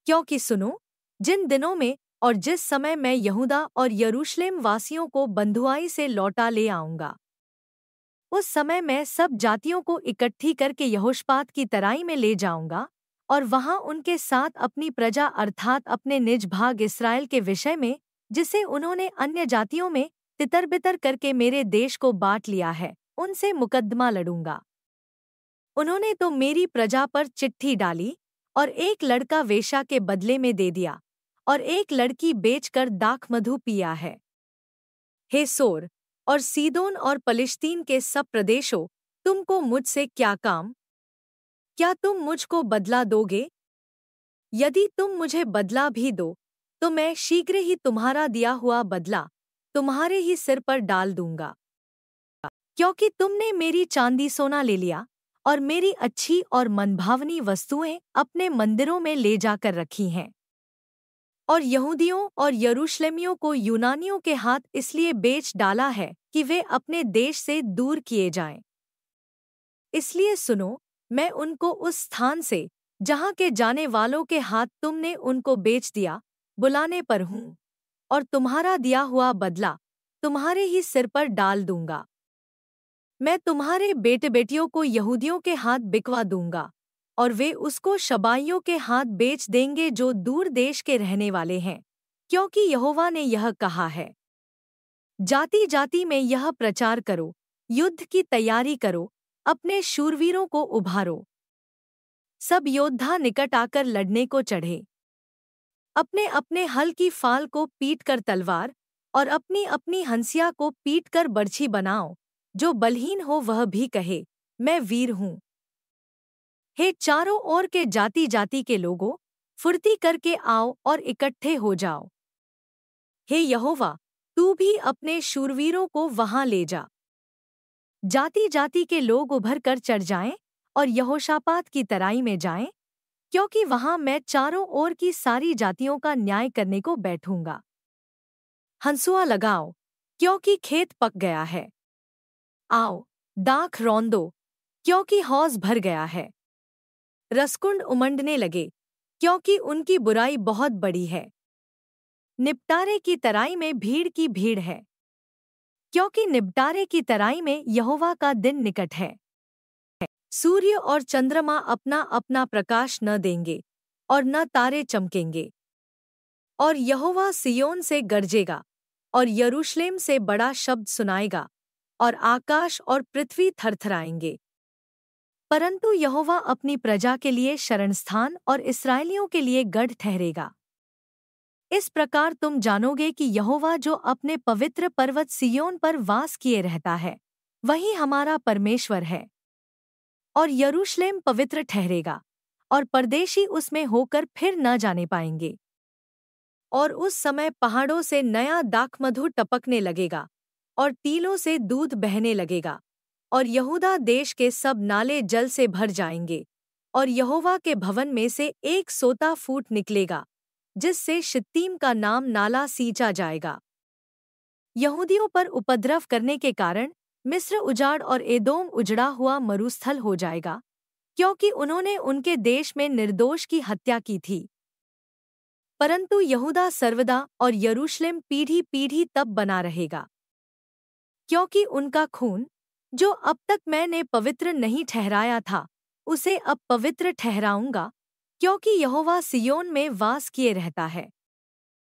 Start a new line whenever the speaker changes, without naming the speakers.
क्योंकि सुनो, जिन दिनों में और जिस समय मैं यहूदा और यरूशलेम वासियों को बंधुआई से लौटा ले आऊंगा, उस समय मैं सब जातियों को इकट्ठी करके यहोशापात की तराई में ले जाऊंगा और वहां उनके साथ अपनी प्रजा अर्थात अपने निज भाग इस्राएल के विषय में, जिसे उन्होंने अन्य जातियों में तितर-बितर करके मेरे देश को बांट लिया है, उनसे मुकद्दमा लड़ूंगा। उन्होंने तो मेरी प्रजा पर चिट्ठी डाली और एक लड़का वेश्या के बदले में दे दिया और एक लड़की बेचकर दाखमधु पिया है। हे सोर और सीदोन और पलिश्तीन के सब प्रदेशों, तुमको मुझसे क्या काम? क्या तुम मुझको बदला दोगे? यदि तुम मुझे बदला भी दो, तो मैं शीघ्र ही तुम्हारा दिया हुआ बदला तुम्हारे ही सिर पर डाल दूंगा। क्योंकि तुमने मेरी चांदी सोना ले लिया और मेरी अच्छी और मनभावनी वस्तुएं अपने मंदिरों में ले जाकर रखी हैं, और यहूदियों और यरूशलेमियों को यूनानियों के हाथ इसलिए बेच डाला है कि वे अपने देश से दूर किए जाएं। इसलिए सुनो, मैं उनको उस स्थान से जहां के जाने वालों के हाथ तुमने उनको बेच दिया बुलाने पर हूँ, और तुम्हारा दिया हुआ बदला तुम्हारे ही सिर पर डाल दूंगा। मैं तुम्हारे बेटे बेटियों को यहूदियों के हाथ बिकवा दूंगा और वे उसको शबाइयों के हाथ बेच देंगे जो दूर देश के रहने वाले हैं, क्योंकि यहोवा ने यह कहा है। जाति जाति में यह प्रचार करो, युद्ध की तैयारी करो, अपने शूरवीरों को उभारो। सब योद्धा निकट आकर लड़ने को चढ़े। अपने अपने हल की फाल को पीट कर तलवार और अपनी अपनी हंसिया को पीट कर बर्छी बनाओ। जो बलहीन हो वह भी कहे, मैं वीर हूँ। हे चारों ओर के जाति जाति के लोगों, फुर्ती करके आओ और इकट्ठे हो जाओ। हे यहोवा, तू भी अपने शूरवीरों को वहां ले जा। जाति जाति के लोग उभर कर चढ़ जाएं और यहोशापात की तराई में जाएं, क्योंकि वहां मैं चारों ओर की सारी जातियों का न्याय करने को बैठूंगा। हंसुआ लगाओ, क्योंकि खेत पक गया है। आओ, दाख रौंदो, क्योंकि हौज भर गया है। रसकुंड उमंडने लगे, क्योंकि उनकी बुराई बहुत बड़ी है। निपटारे की तराई में भीड़ की भीड़ है, क्योंकि निपटारे की तराई में यहोवा का दिन निकट है। सूर्य और चंद्रमा अपना अपना प्रकाश न देंगे और न तारे चमकेंगे। और यहोवा सिय्योन से गरजेगा और यरूशलेम से बड़ा शब्द सुनाएगा और आकाश और पृथ्वी थरथराएंगे। परंतु यहोवा अपनी प्रजा के लिए शरणस्थान और इस्राएलियों के लिए गढ़ ठहरेगा। इस प्रकार तुम जानोगे कि यहोवा जो अपने पवित्र पर्वत सिय्योन पर वास किए रहता है, वही हमारा परमेश्वर है। और यरूशलेम पवित्र ठहरेगा और परदेशी उसमें होकर फिर न जाने पाएंगे। और उस समय पहाड़ों से नया दाखमधु टपकने लगेगा और टीलों से दूध बहने लगेगा, और यहूदा देश के सब नाले जल से भर जाएंगे। और यहोवा के भवन में से एक सोता फूट निकलेगा, जिससे शित्तीम का नाम नाला सींचा जाएगा। यहूदियों पर उपद्रव करने के कारण मिस्र उजाड़ और एदोम उजड़ा हुआ मरुस्थल हो जाएगा, क्योंकि उन्होंने उनके देश में निर्दोष की हत्या की थी। परंतु यहूदा सर्वदा और यरूशलेम पीढ़ी पीढ़ी तब बना रहेगा, क्योंकि उनका खून, जो अब तक मैंने पवित्र नहीं ठहराया था, उसे अब पवित्र ठहराऊंगा, क्योंकि यहोवा सिय्योन में वास किए रहता है।